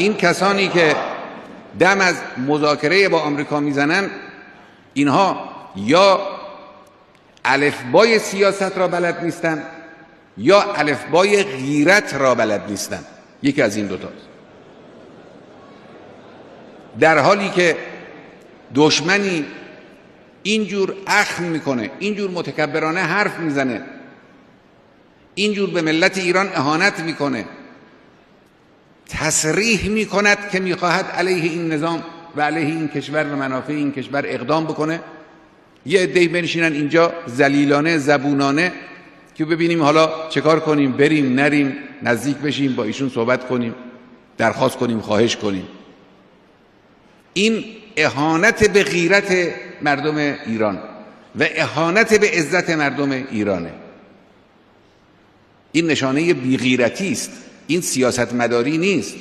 این کسانی که دم از مذاکره با آمریکا میزنن، اینها یا الفبای سیاست را بلد نیستن یا الفبای غیرت را بلد نیستن. یکی از این دوتاست. در حالی که دشمنی اینجور اخم میکنه، اینجور متکبرانه حرف میزنه، اینجور به ملت ایران اهانت میکنه، تصریح میکند که میخواهد علیه این نظام و علیه این کشور و منافع این کشور اقدام بکنه، یه عده‌ای بنشینن اینجا ذلیلانه زبونانه که ببینیم حالا چه کار کنیم، بریم نریم، نزدیک بشیم، با ایشون صحبت کنیم، درخواست کنیم، خواهش کنیم. این اهانت به غیرت مردم ایران و اهانت به عزت مردم ایرانه. این نشانه بی‌غیرتی است. این سیاست مداری نیست.